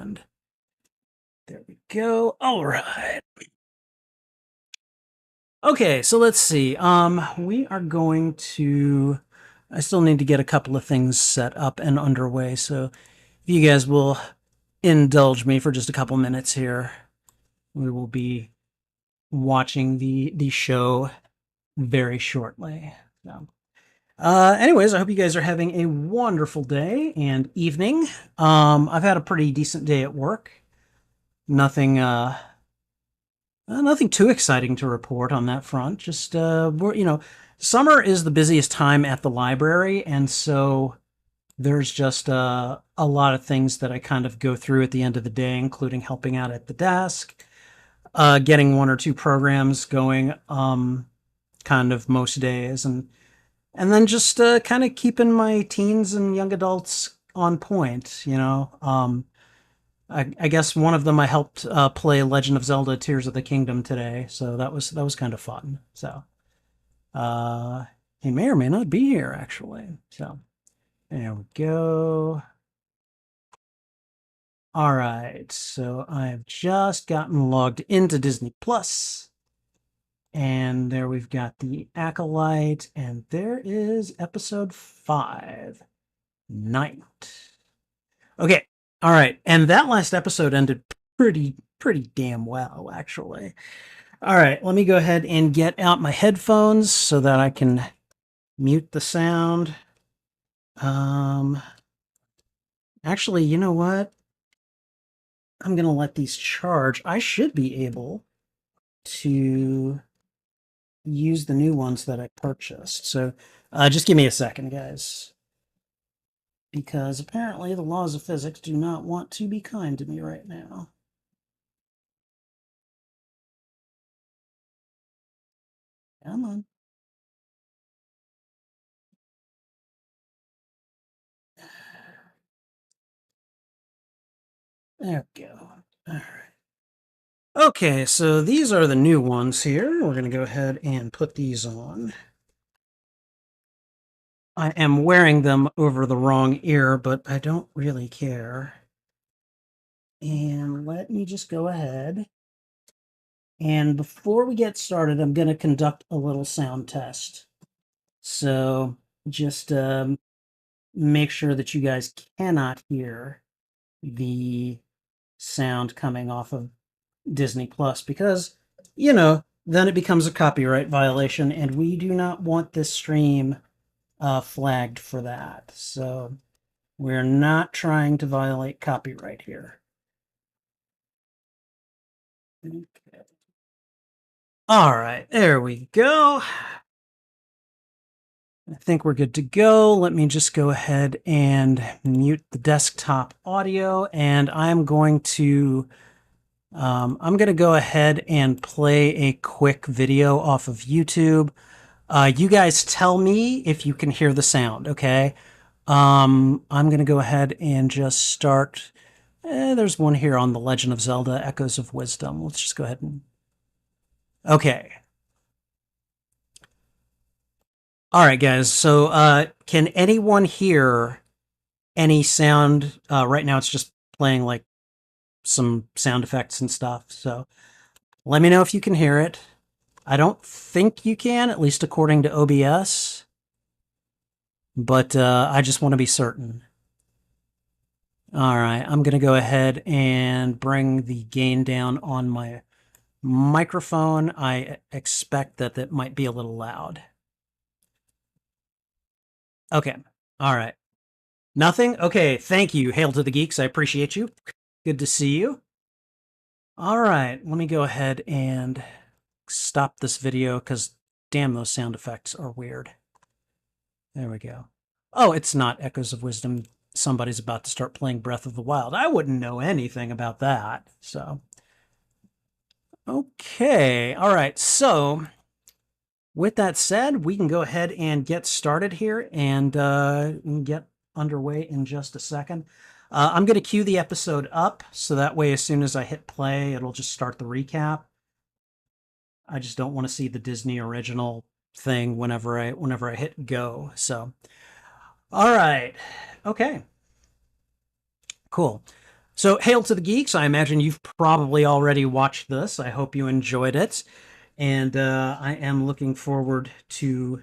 And there we go. All right. Okay, so let's see. We are going to. I still need to get a couple of things set up and underway, so if you guys will indulge me for just a couple minutes here, we will be watching the show very shortly. So, anyways, I hope you guys are having a wonderful day and evening. I've had a pretty decent day at work. Nothing too exciting to report on that front. Just summer is the busiest time at the library, and so there's just a lot of things that I kind of go through at the end of the day, including helping out at the desk, getting one or two programs going, kind of most days, and then just kind of keeping my teens and young adults on point. I guess one of them I helped play Legend of Zelda: Tears of the Kingdom today, so that was kind of fun. So he may or may not be here actually. So there we go. All right, so I've just gotten logged into Disney Plus, and there we've got the Acolyte, and there is episode 5, Night. Okay, all right, and that last episode ended pretty damn well, actually. All right, let me go ahead and get out my headphones so that I can mute the sound. Actually, you know what? I'm gonna let these charge. I should be able to use the new ones that I purchased. So just give me a second, guys. Because apparently the laws of physics do not want to be kind to me right now. Come on. There we go. All right. Okay, so these are the new ones here. We're going to go ahead and put these on. I am wearing them over the wrong ear, but I don't really care. And let me just go ahead. And before we get started, I'm going to conduct a little sound test. So just make sure that you guys cannot hear the sound coming off of Disney Plus, because, then it becomes a copyright violation, and we do not want this stream flagged for that. So we're not trying to violate copyright here. Okay. All right, there we go. I think we're good to go. Let me just go ahead and mute the desktop audio, and I'm going to go ahead and play a quick video off of YouTube. You guys tell me if you can hear the sound, okay? I'm going to go ahead and just start. There's one here on The Legend of Zelda: Echoes of Wisdom. Let's just go ahead and... Okay. All right, guys. So can anyone hear any sound? Right now it's just playing like some sound effects and stuff. So let me know if you can hear it. I don't think you can, at least according to OBS. But I just want to be certain. All right, I'm going to go ahead and bring the gain down on my microphone. I expect that that might be a little loud. Okay, all right. Nothing? Okay, thank you. Hail to the geeks. I appreciate you. Good to see you. All right, let me go ahead and stop this video because damn, those sound effects are weird. There we go. Oh, it's not Echoes of Wisdom. Somebody's about to start playing Breath of the Wild. I wouldn't know anything about that. So, okay. All right. So, with that said, we can go ahead and get started here and get underway in just a second. I'm going to cue the episode up so that way as soon as I hit play, it'll just start the recap. I just don't want to see the Disney original thing whenever I hit go. So, all right. Okay. Cool. So, Hail to the Geeks. I imagine you've probably already watched this. I hope you enjoyed it. And I am looking forward to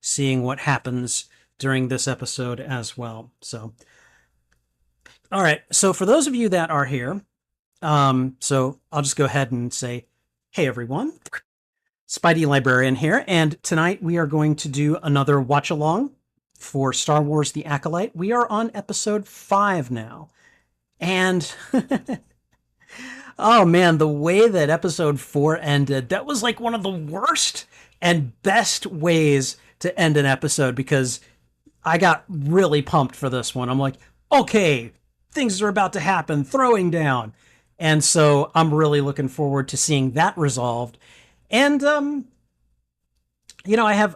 seeing what happens during this episode as well. So, all right. So, for those of you that are here, so I'll just go ahead and say, hey, everyone. Spideylibrarian here. And tonight we are going to do another watch along for Star Wars The Acolyte. We are on episode 5 now. And oh man, the way that episode 4 ended, that was like one of the worst and best ways to end an episode because I got really pumped for this one. I'm like, okay, things are about to happen, throwing down. And so I'm really looking forward to seeing that resolved. And I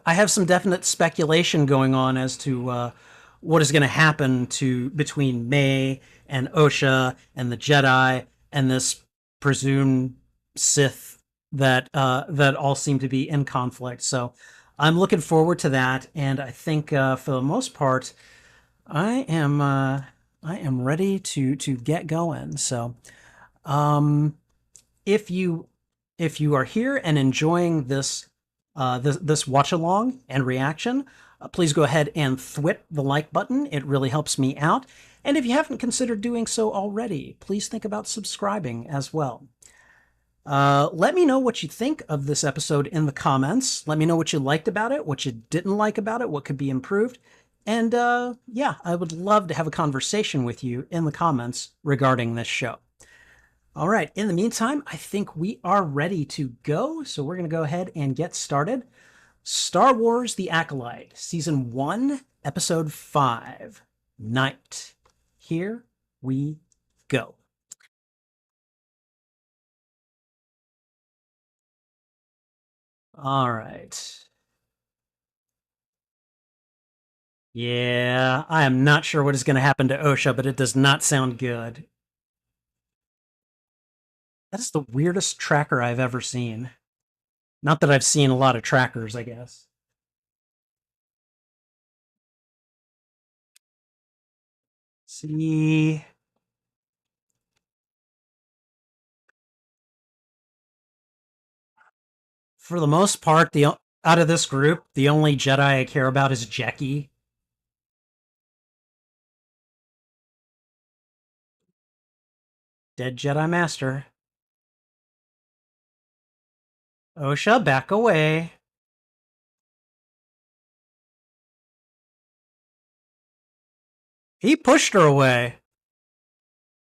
have some definite speculation going on as to what is going to happen to between May and Osha and the Jedi and this presumed Sith that all seem to be in conflict. So I'm looking forward to that, and I think for the most part, I am ready to get going. So if you are here and enjoying this watch along and reaction, please go ahead and thwit the like button. It really helps me out. And if you haven't considered doing so already, please think about subscribing as well. Let me know what you think of this episode in the comments. Let me know what you liked about it, what you didn't like about it, what could be improved. And yeah, I would love to have a conversation with you in the comments regarding this show. All right, in the meantime, I think we are ready to go. So we're going to go ahead and get started. Star Wars The Acolyte, Season 1, Episode 5, Night. Here we go. All right. Yeah, I am not sure what is going to happen to Osha, but it does not sound good. That is the weirdest tracker I've ever seen. Not that I've seen a lot of trackers, I guess. See, for the most part, the out of this group, the only Jedi I care about is Jackie. Dead Jedi Master. Osha, back away. He pushed her away.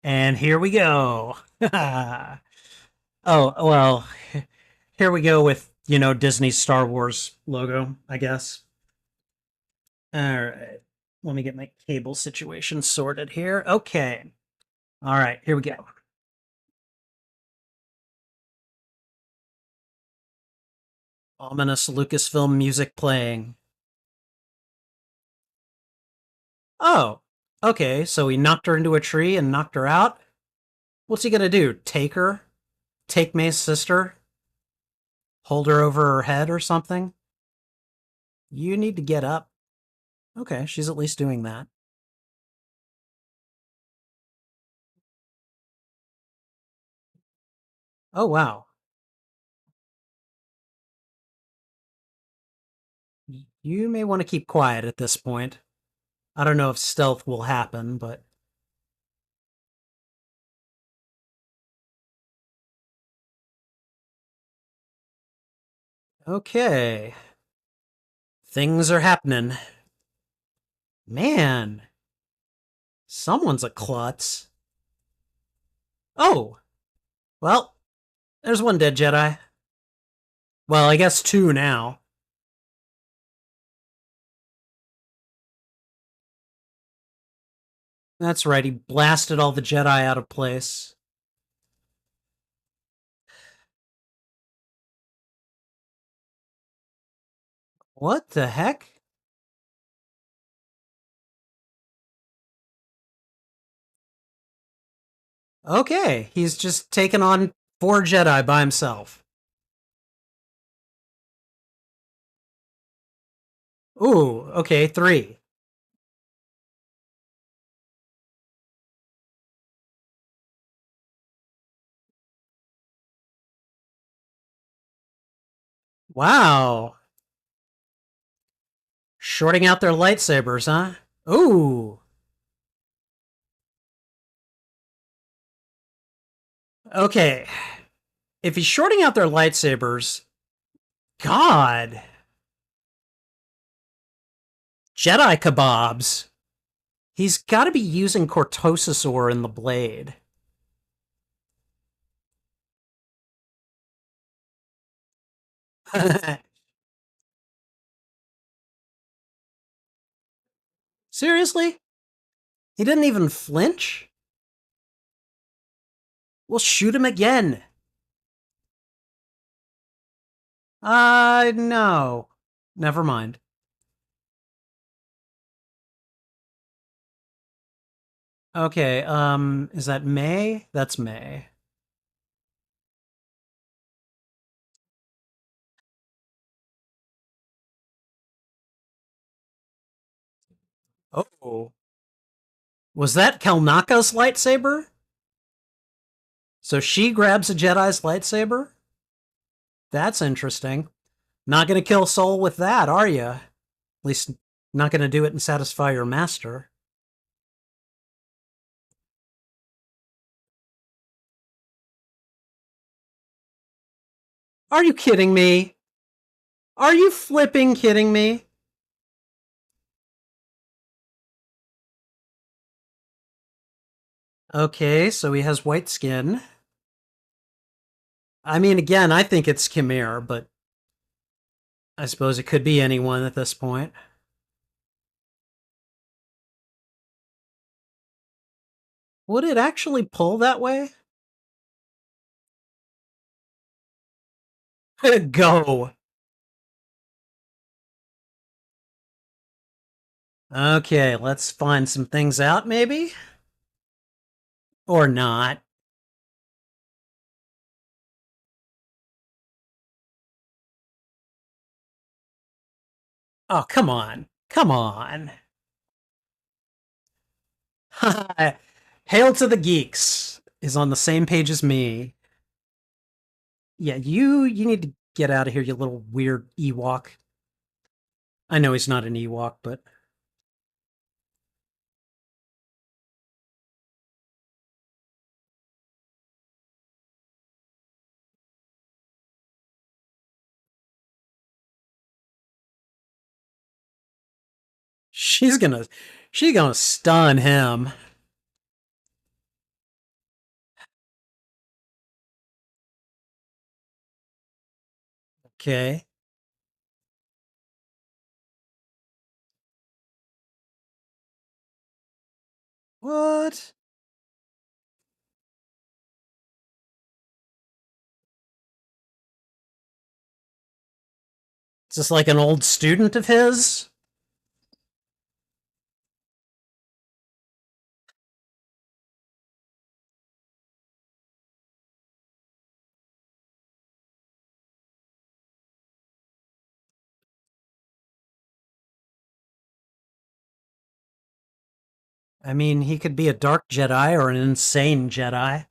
And here we go. Oh, well, here we go with, Disney's Star Wars logo, I guess. All right. Let me get my cable situation sorted here. Okay. All right, here we go. Ominous Lucasfilm music playing. Oh, okay. So he knocked her into a tree and knocked her out. What's he gonna do? Take her? Take May's sister? Hold her over her head or something? You need to get up. Okay, she's at least doing that. Oh, wow. You may want to keep quiet at this point. I don't know if stealth will happen, but. Okay. Things are happening. Man, someone's a klutz. Oh, well, there's one dead Jedi. Well, I guess two now. That's right, he blasted all the Jedi out of place. What the heck? Okay, he's just taken on 4 Jedi by himself. Ooh, okay, 3. Wow. Shorting out their lightsabers, huh? Ooh. Okay. If he's shorting out their lightsabers, God. Jedi kebabs. He's got to be using cortosis ore in the blade. Seriously? He didn't even flinch? We'll shoot him again. No. Never mind. Okay, is that May? That's May. Oh. Was that Kelnaka's lightsaber? So she grabs a Jedi's lightsaber? That's interesting. Not gonna kill Soul with that, are you? At least not gonna do it and satisfy your master. Are you kidding me? Are you flipping kidding me? Okay, so he has white skin. I mean, again, I think it's Khmer, but I suppose it could be anyone at this point. Would it actually pull that way? Go. Okay, let's find some things out, maybe? Or not. Oh, come on. Come on. Hail to the Geeks is on the same page as me. Yeah, you need to get out of here, you little weird Ewok. I know he's not an Ewok, but she's gonna she's gonna stun him. Okay. What? Is this like an old student of his? I mean, he could be a dark Jedi or an insane Jedi.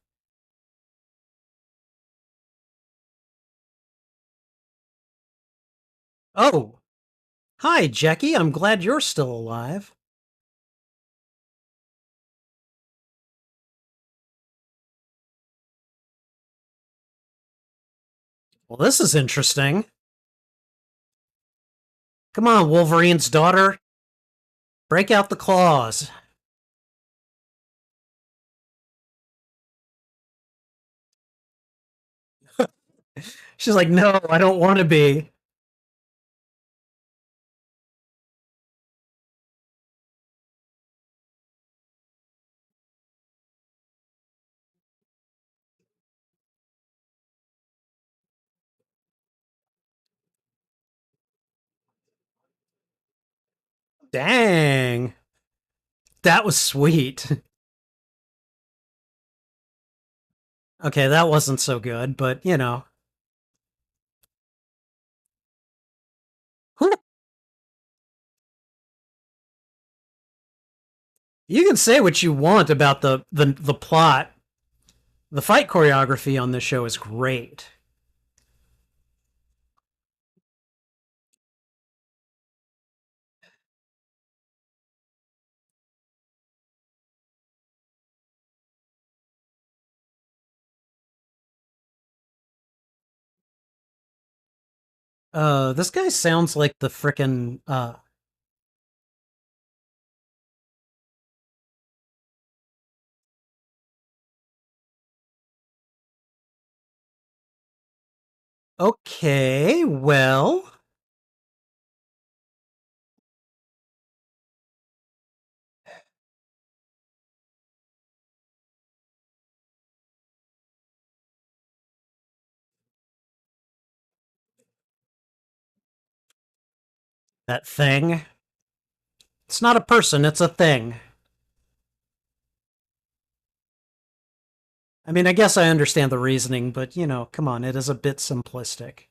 Oh, hi, Jackie. I'm glad you're still alive. Well, this is interesting. Come on, Wolverine's daughter. Break out the claws. She's like, no, I don't want to be. Dang. That was sweet. Okay, that wasn't so good, but you know. You can say what you want about the plot. The fight choreography on this show is great. This guy sounds like the frickin' okay, well, that thing. It's not a person, it's a thing. I mean, I guess I understand the reasoning, but come on, it is a bit simplistic.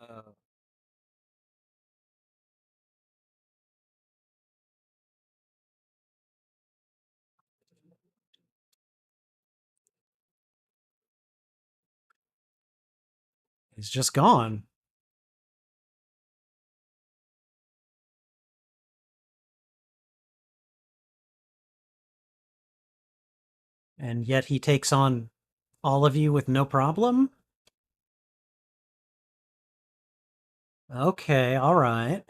Uh, He's just gone. And yet he takes on all of you with no problem? Okay, all right.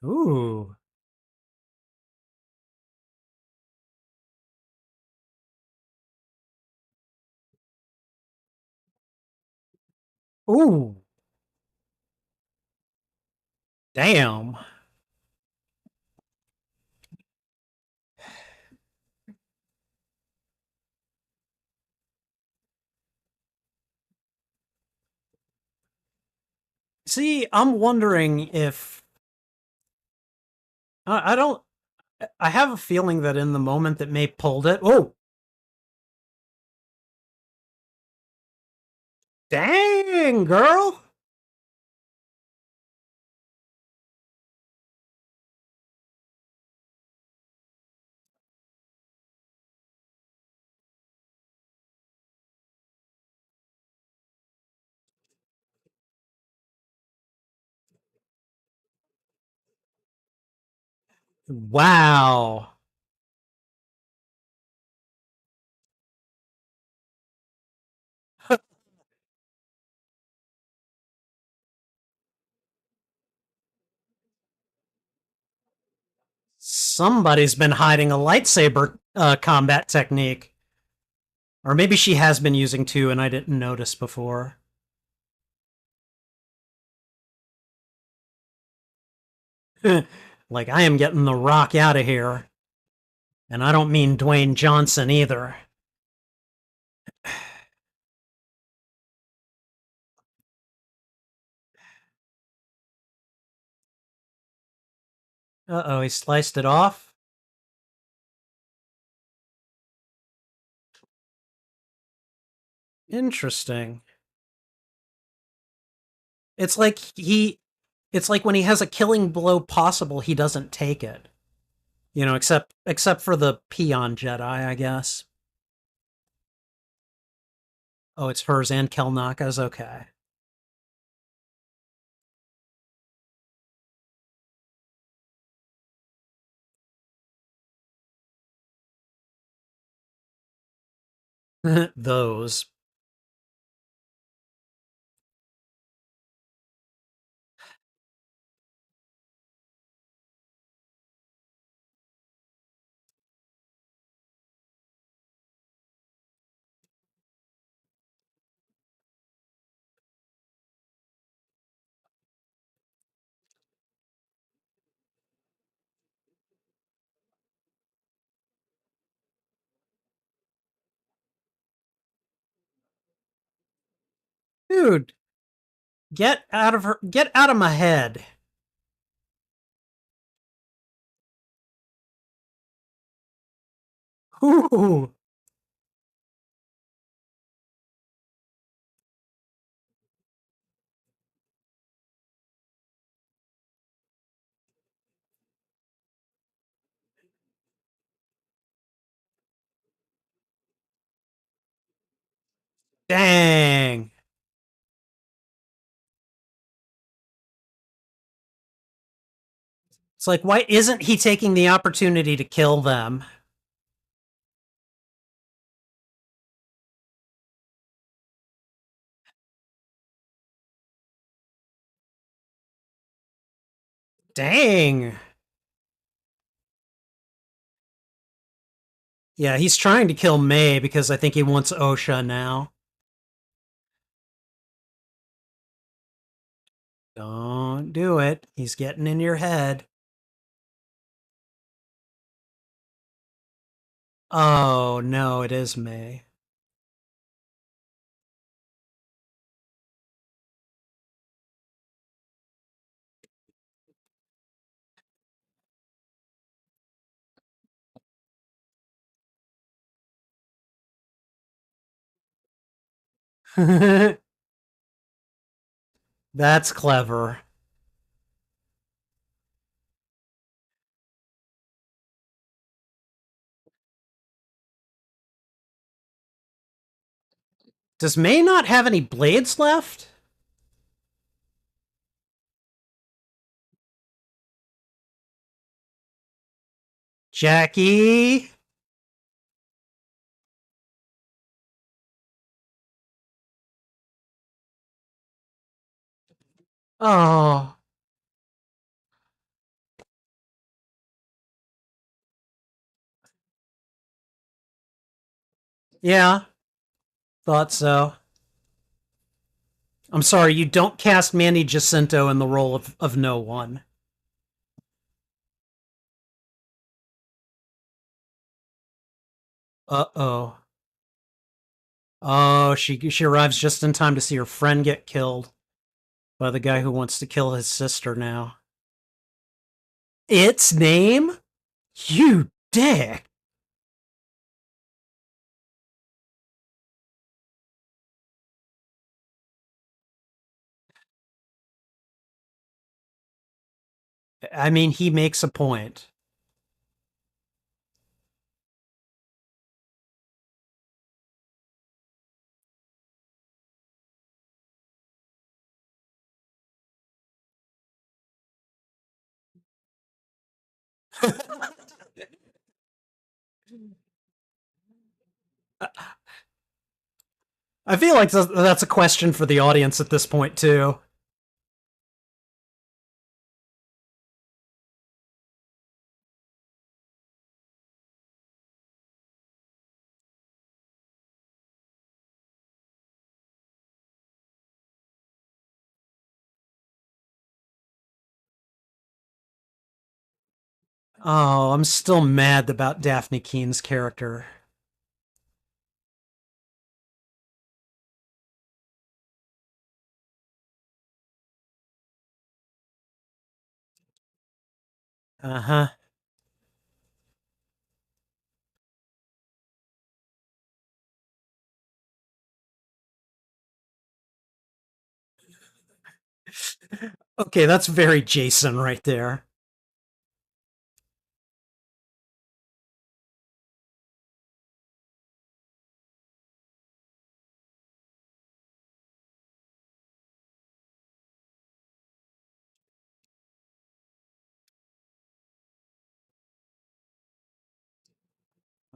Ooh. Ooh. Damn. See, I'm wondering if I don't. I have a feeling that in the moment that May pulled it. Oh, dang, girl. Wow. Somebody's been hiding a lightsaber combat technique. Or maybe she has been using two and I didn't notice before. Like, I am getting the rock out of here. And I don't mean Dwayne Johnson either. Uh oh, he sliced it off. Interesting. It's like he. It's like when he has a killing blow possible, he doesn't take it. Except for the peon Jedi, I guess. Oh, it's hers and Kelnaka's. Okay. Those. Dude, get out of my head. Ooh. Dang. It's like, why isn't he taking the opportunity to kill them? Dang. Yeah, he's trying to kill May because I think he wants Osha now. Don't do it. He's getting in your head. Oh, no, it is May. That's clever. Does May not have any blades left? Jackie? Oh, yeah, thought so. I'm sorry, you don't cast Manny Jacinto in the role of no one. Uh-oh. Oh, she arrives just in time to see her friend get killed by the guy who wants to kill his sister now. Its name? You dick. I mean, he makes a point. I feel like that's a question for the audience at this point, too. Oh, I'm still mad about Daphne Keene's character. Uh huh. Okay, that's very Jason right there.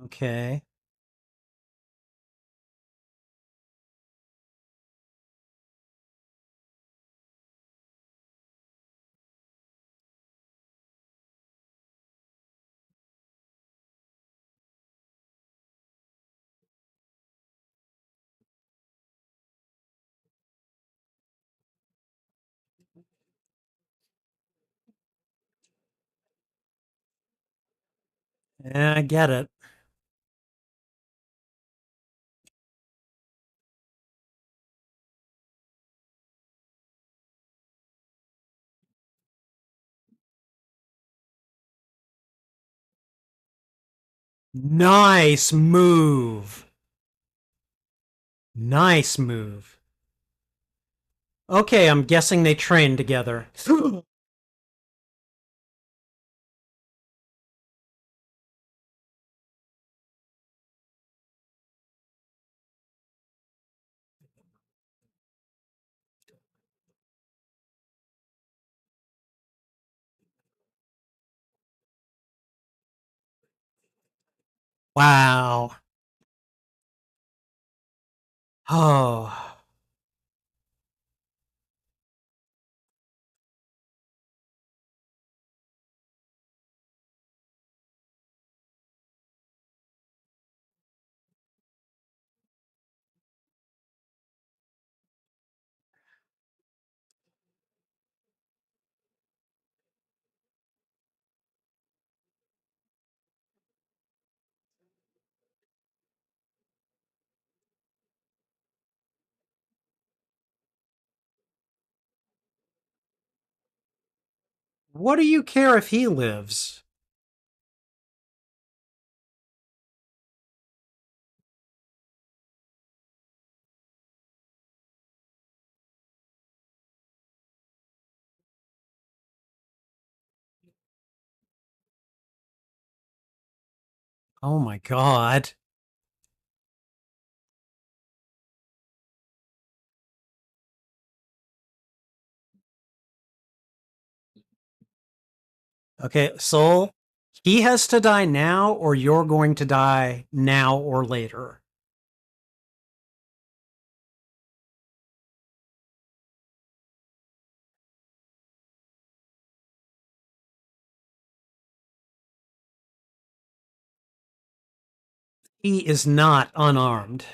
Okay. Yeah, I get it. Nice move. Nice move. Okay, I'm guessing they trained together. Wow. Oh. What do you care if he lives? Oh my god. Okay, Soul, he has to die now, or you're going to die now or later. He is not unarmed.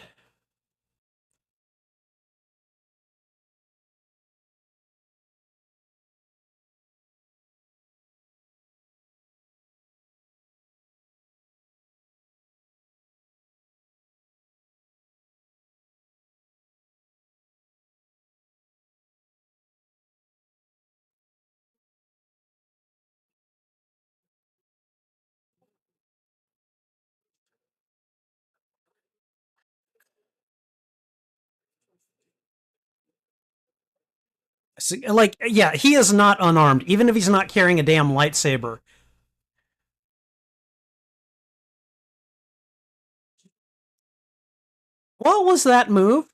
So, like, yeah, he is not unarmed, even if he's not carrying a damn lightsaber. What was that move?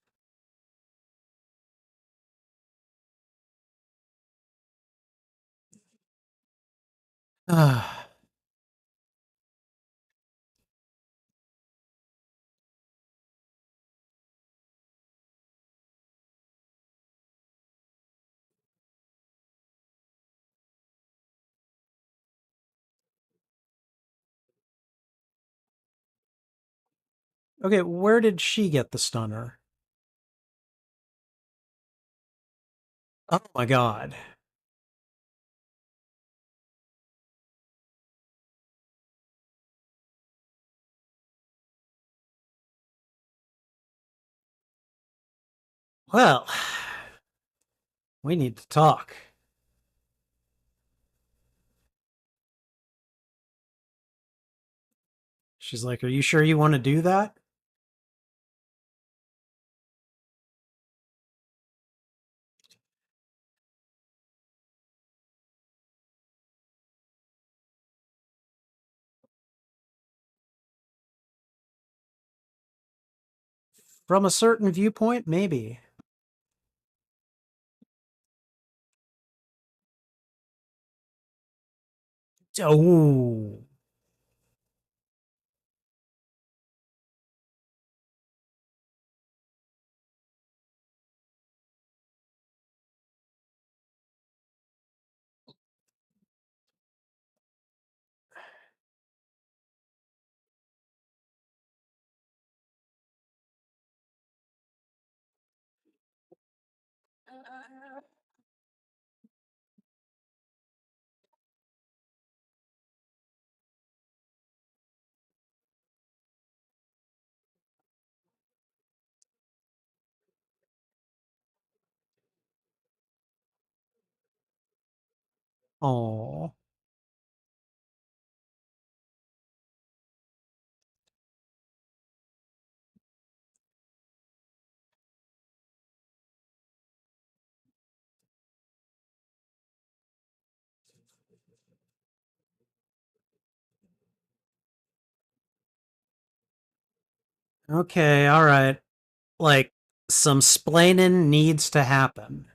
Okay, where did she get the stunner? Oh my god. Well, we need to talk. She's like, "Are you sure you want to do that?" From a certain viewpoint, maybe. Oh. Oh. Okay, all right. Like, some splaining needs to happen.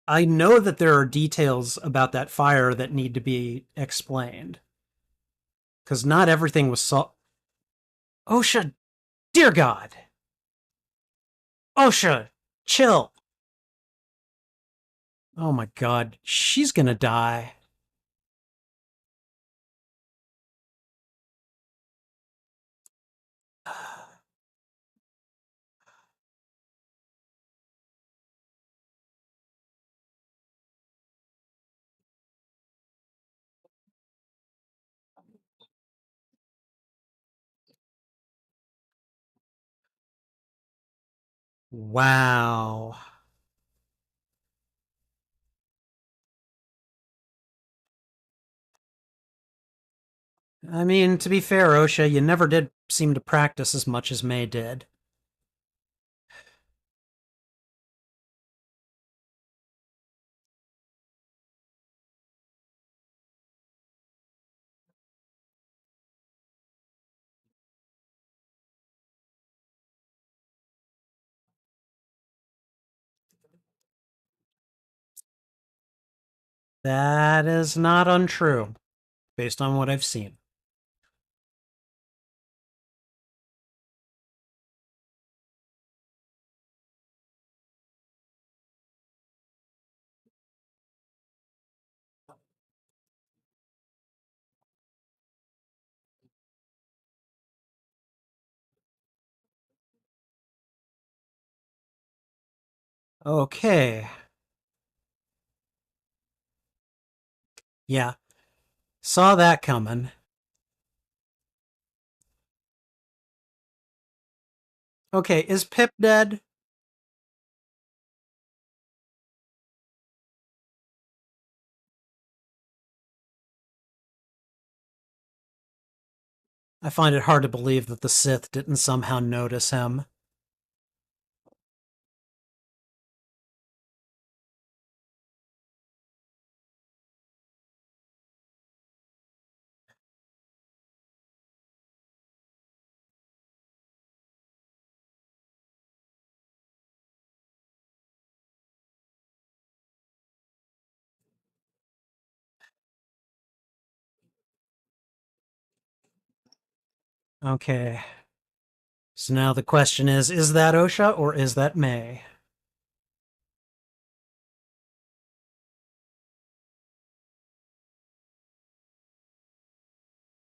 I know that there are details about that fire that need to be explained because not everything was solved. Osha, dear God, Osha, chill. Oh my God, she's gonna die. Wow. I mean, to be fair, Osha, you never did seem to practice as much as May did. That is not untrue, based on what I've seen. Okay. Yeah, saw that coming. Okay, is Pip dead? I find it hard to believe that the Sith didn't somehow notice him. Okay. So now the question is that Osha or is that May?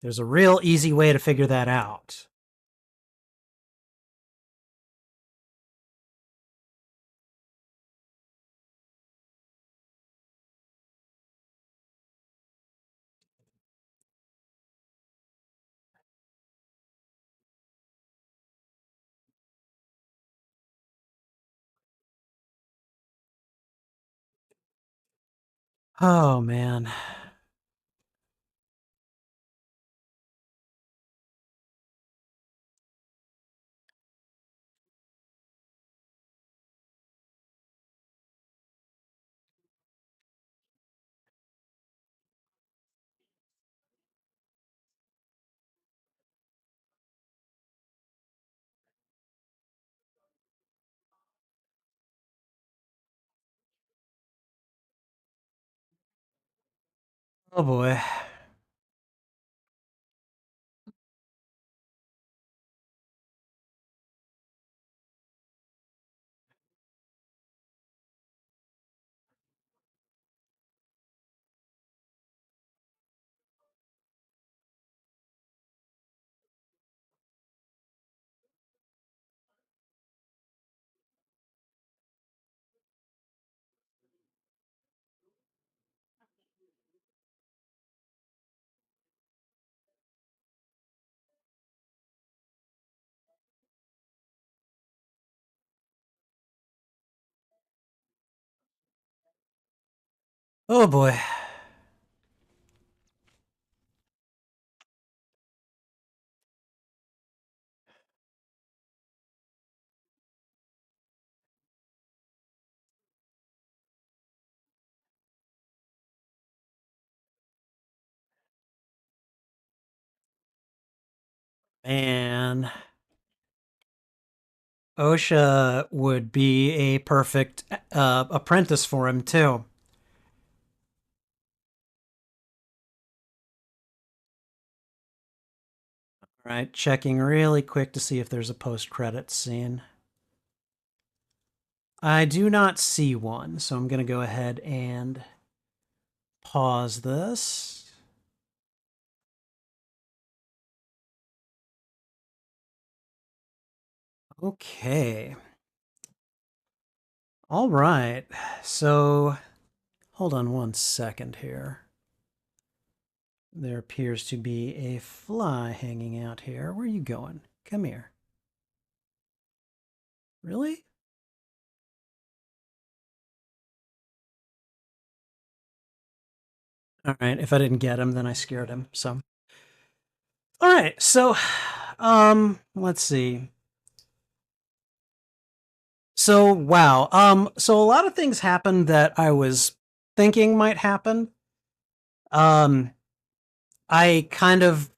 There's a real easy way to figure that out. Oh, man. Oh, boy. Oh, boy. Man. Osha would be a perfect apprentice for him too. All right, checking really quick to see if there's a post-credit scene. I do not see one, so I'm going to go ahead and pause this. Okay. All right. So, hold on one second here. There appears to be a fly hanging out here. Where are you going? Come here. Really? All right. If I didn't get him, then I scared him. So, all right. So, let's see. So, wow. So a lot of things happened that I was thinking might happen. Um, I kind of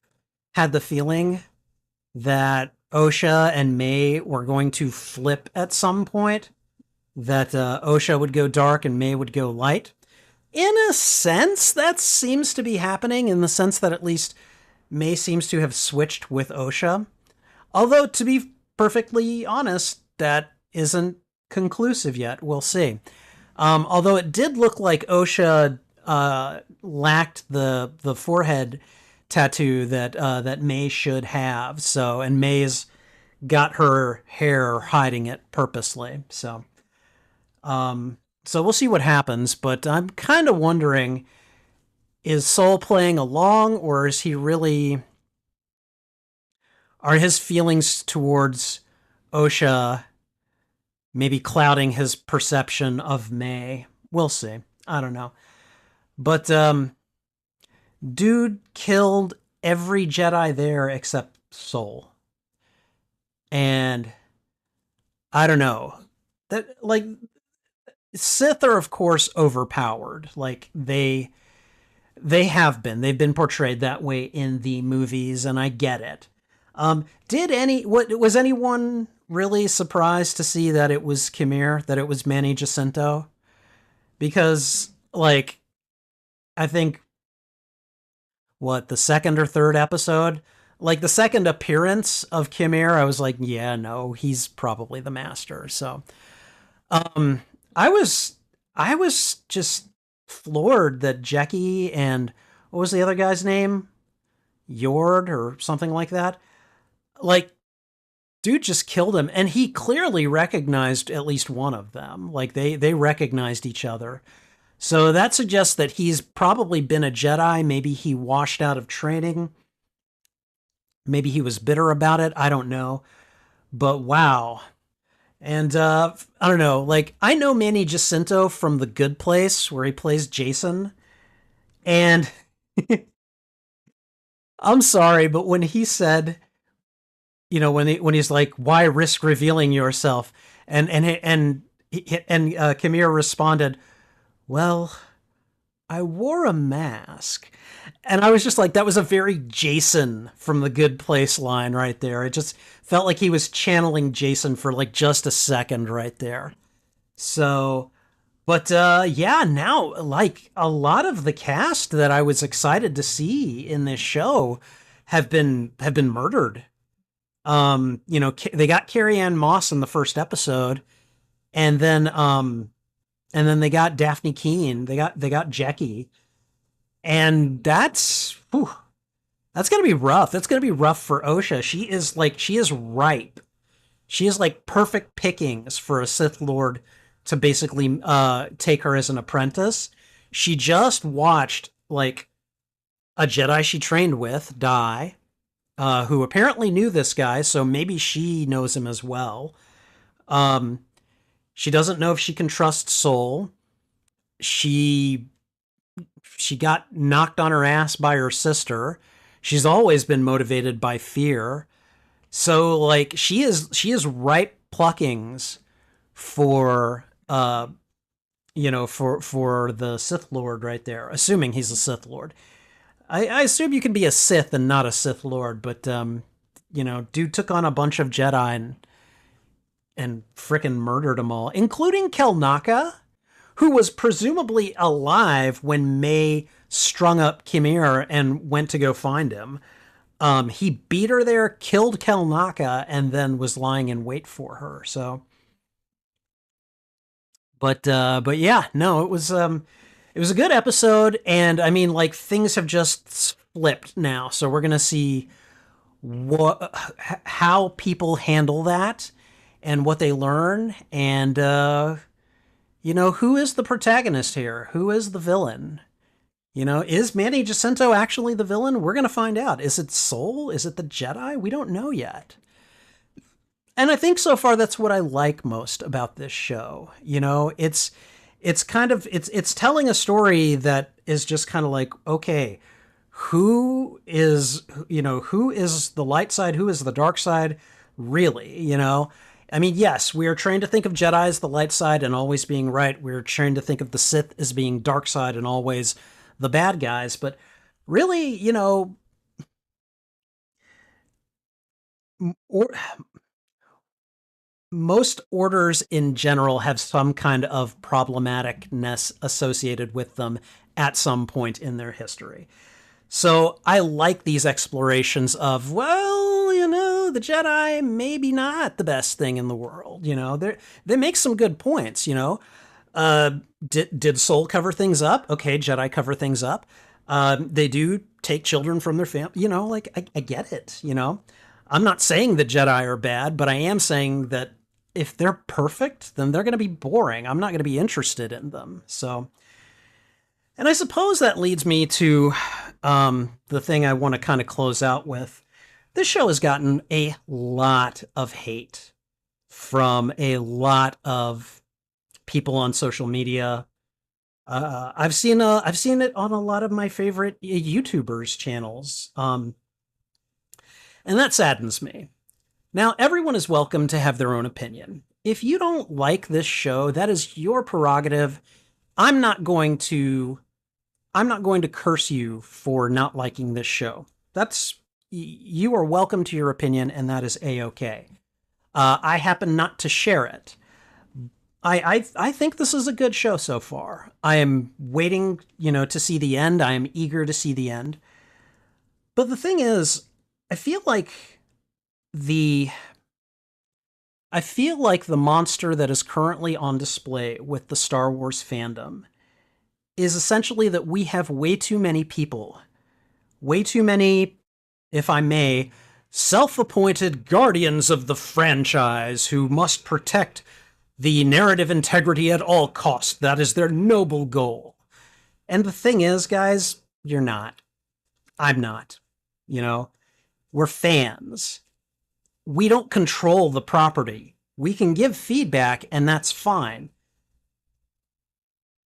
had the feeling that Osha and May were going to flip at some point. That Osha would go dark and May would go light. In a sense, that seems to be happening, in the sense that at least May seems to have switched with Osha. Although, to be perfectly honest, that isn't conclusive yet. We'll see. Although it did look like Osha lacked the forehead tattoo that May should have. So, and May's got her hair hiding it purposely. So we'll see what happens. But I'm kind of wondering: is Soul playing along, or is he really? Are his feelings towards Osha maybe clouding his perception of May? We'll see. I don't know. But dude killed every Jedi there except Soul. And I don't know. That, like, Sith are of course overpowered. Like they have been. They've been portrayed that way in the movies, and I get it. Was anyone really surprised to see that it was Khmer, that it was Manny Jacinto? Because, like, I think, what, the second or third episode? Like, the second appearance of Khmer, I was like, yeah, no, he's probably the master. So, um, I was, I was just floored that Jackie and, what was the other guy's name? Yord or something like that. Like, dude just killed him, and he clearly recognized at least one of them. Like, they recognized each other. So that suggests that he's probably been a Jedi. Maybe he washed out of training. Maybe he was bitter about it. I don't know. But wow. And I don't know. Like, I know Manny Jacinto from The Good Place, where he plays Jason. And I'm sorry, but when he said, when he's like, "Why risk revealing yourself?" and Kamir responded, "Well, I wore a mask." And I was just like, that was a very Jason from The Good Place line right there. It just felt like he was channeling Jason for like just a second right there. So, but yeah, now like a lot of the cast that I was excited to see in this show have been murdered. They got Carrie Ann Moss in the first episode, and then they got Daphne Keene. They got Jackie, and that's gonna be rough. That's gonna be rough for Osha. She is ripe. She is like perfect pickings for a Sith Lord to basically take her as an apprentice. She just watched like a Jedi she trained with die, who apparently knew this guy, so maybe she knows him as well. Um, she doesn't know if she can trust Soul. She she got knocked on her ass by her sister. She's always been motivated by fear. So like she is ripe pluckings for for the Sith Lord right there, assuming he's a Sith Lord. I assume you can be a Sith and not a Sith Lord, but dude took on a bunch of Jedi, and frickin' murdered them all, including Kelnaka, who was presumably alive when May strung up Kimir and went to go find him. He beat her there, killed Kelnaka, and then was lying in wait for her. So, but yeah, no, it was a good episode, and I mean, like, things have just flipped now. So we're gonna see what how people handle that and what they learn, and who is the protagonist here? Who is the villain? Is Manny Jacinto actually the villain? We're going to find out. Is it Soul? Is it the Jedi? We don't know yet. And I think so far that's what I like most about this show. It's kind of it's telling a story that is just kind of like, okay, who is the light side? Who is the dark side? Really, I mean, yes, we are trained to think of Jedi as the light side and always being right. We're trained to think of the Sith as being dark side and always the bad guys. But really, or, most orders in general have some kind of problematicness associated with them at some point in their history. So I like these explorations of, well, the Jedi maybe not the best thing in the world. They make some good points. Did Soul cover things up? Okay, Jedi cover things up. They do take children from their family. I get it. I'm not saying the Jedi are bad, but I am saying that if they're perfect, then they're going to be boring. I'm not going to be interested in them. So. And I suppose that leads me to the thing I want to kind of close out with. This show has gotten a lot of hate from a lot of people on social media. I've seen it on a lot of my favorite YouTubers' channels, and that saddens me. Now, everyone is welcome to have their own opinion. If you don't like this show, that is your prerogative. I'm not going to curse you for not liking this show. You are welcome to your opinion, and that is A-okay. I happen not to share it. I think this is a good show so far. I am waiting, to see the end. I am eager to see the end. But the thing is, I feel like the monster that is currently on display with the Star Wars fandom is essentially that we have way too many people, way too many, if I may, self-appointed guardians of the franchise who must protect the narrative integrity at all costs. That is their noble goal. And the thing is, guys, you're not. I'm not. We're fans. We don't control the property. We can give feedback, and that's fine.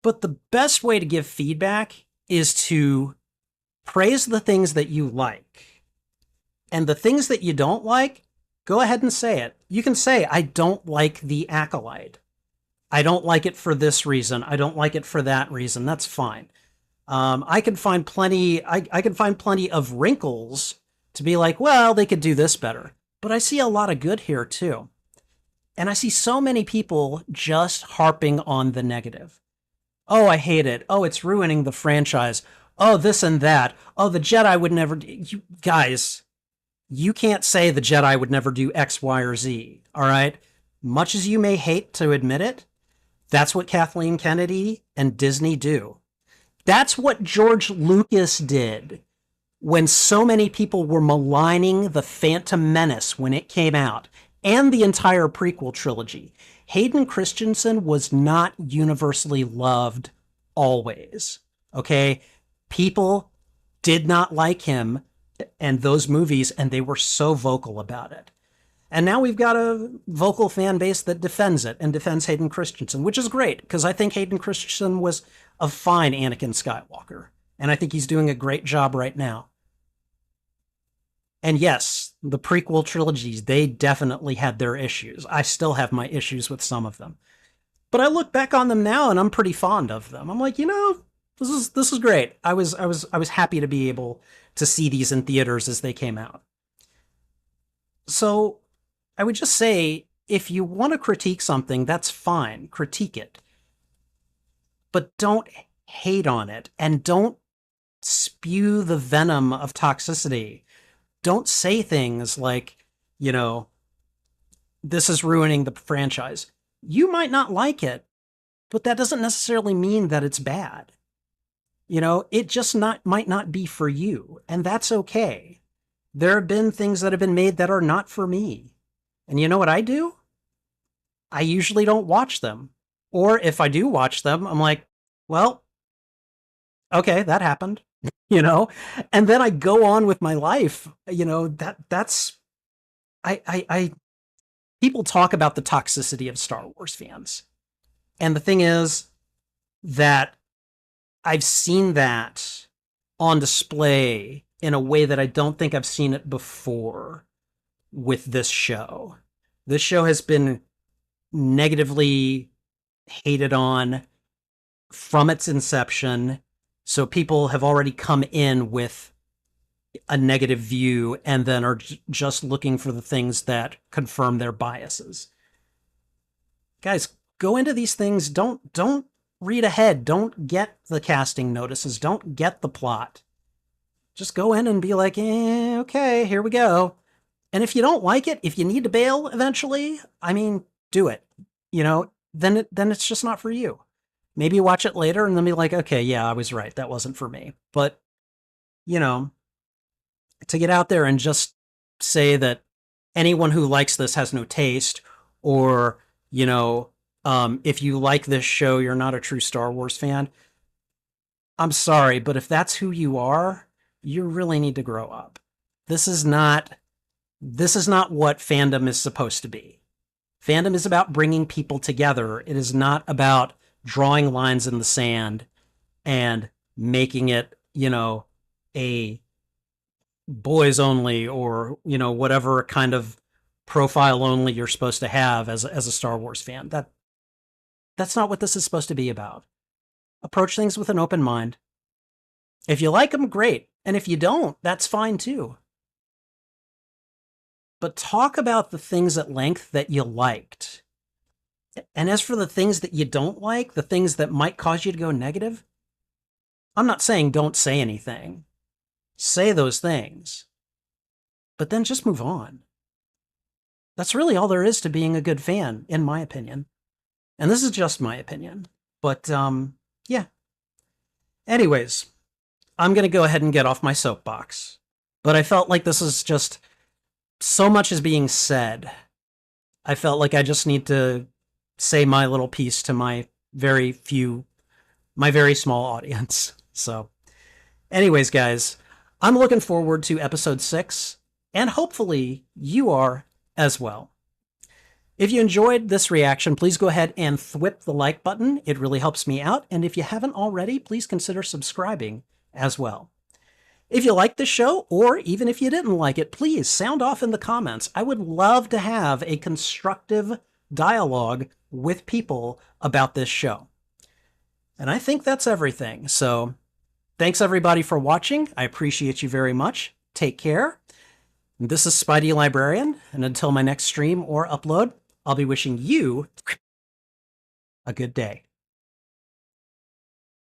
But the best way to give feedback is to praise the things that you like. And the things that you don't like, go ahead and say it. You can say, I don't like the Acolyte. I don't like it for this reason. I don't like it for that reason. That's fine. I can find plenty of wrinkles to be like, well, they could do this better. But I see a lot of good here too. And I see so many people just harping on the negative. Oh, I hate it. Oh, it's ruining the franchise. Oh, this and that. Oh, the Jedi would never... You guys, you can't say the Jedi would never do X, Y, or Z, all right? Much as you may hate to admit it, that's what Kathleen Kennedy and Disney do. That's what George Lucas did when so many people were maligning The Phantom Menace when it came out, and the entire prequel trilogy. Hayden Christensen was not universally loved always, okay? People did not like him and those movies, and they were so vocal about it. And now we've got a vocal fan base that defends it and defends Hayden Christensen, which is great, because I think Hayden Christensen was a fine Anakin Skywalker, and I think he's doing a great job right now. And yes, the prequel trilogies, they definitely had their issues. I still have my issues with some of them. But I look back on them now and I'm pretty fond of them. I'm like, this is great. I was happy to be able to see these in theaters as they came out. So I would just say, if you want to critique something, that's fine. Critique it. But don't hate on it, and don't spew the venom of toxicity. Don't say things like, you know, this is ruining the franchise. You might not like it, but that doesn't necessarily mean that it's bad. You know, it just might not be for you, and that's okay. There have been things that have been made that are not for me. And you know what I do? I usually don't watch them. Or if I do watch them, I'm like, well, okay, that happened, you know? And then I go on with my life. You know, that's I people talk about the toxicity of Star Wars fans. And the thing is that I've seen that on display in a way that I don't think I've seen it before with this show. This show has been negatively hated on from its inception. So people have already come in with a negative view and then are just looking for the things that confirm their biases. Guys, go into these things. Don't read ahead. Don't get the casting notices. Don't get the plot. Just go in and be like, okay, here we go. And if you don't like it, if you need to bail eventually, I mean, do it. You know, then it's just not for you. Maybe watch it later and then be like, okay, yeah, I was right. That wasn't for me. But, you know, to get out there and just say that anyone who likes this has no taste, or, you know, if you like this show, you're not a true Star Wars fan. I'm sorry, but if that's who you are, you really need to grow up. This is not what fandom is supposed to be. Fandom is about bringing people together. It is not about drawing lines in the sand and making it, you know, a boys only, or, you know, whatever kind of profile only you're supposed to have as a Star Wars fan. That's not what this is supposed to be about. Approach things with an open mind. If you like them, great. And if you don't, that's fine too. But talk about the things at length that you liked. And as for the things that you don't like, the things that might cause you to go negative, I'm not saying don't say anything. Say those things. But then just move on. That's really all there is to being a good fan, in my opinion. And this is just my opinion. But, yeah. Anyways, I'm going to go ahead and get off my soapbox. But I felt like this is just... so much is being said. I felt like I just need to say my little piece to my very small audience. So, anyways, guys, I'm looking forward to episode 6, and hopefully you are as well. If you enjoyed this reaction, please go ahead and thwip the like button. It really helps me out. And if you haven't already, please consider subscribing as well. If you like the show, or even if you didn't like it, please sound off in the comments. I would love to have a constructive dialogue with people about this show. And I think that's everything. So thanks everybody for watching. I appreciate you very much. Take care. This is Spidey Librarian, and until my next stream or upload, I'll be wishing you a good day.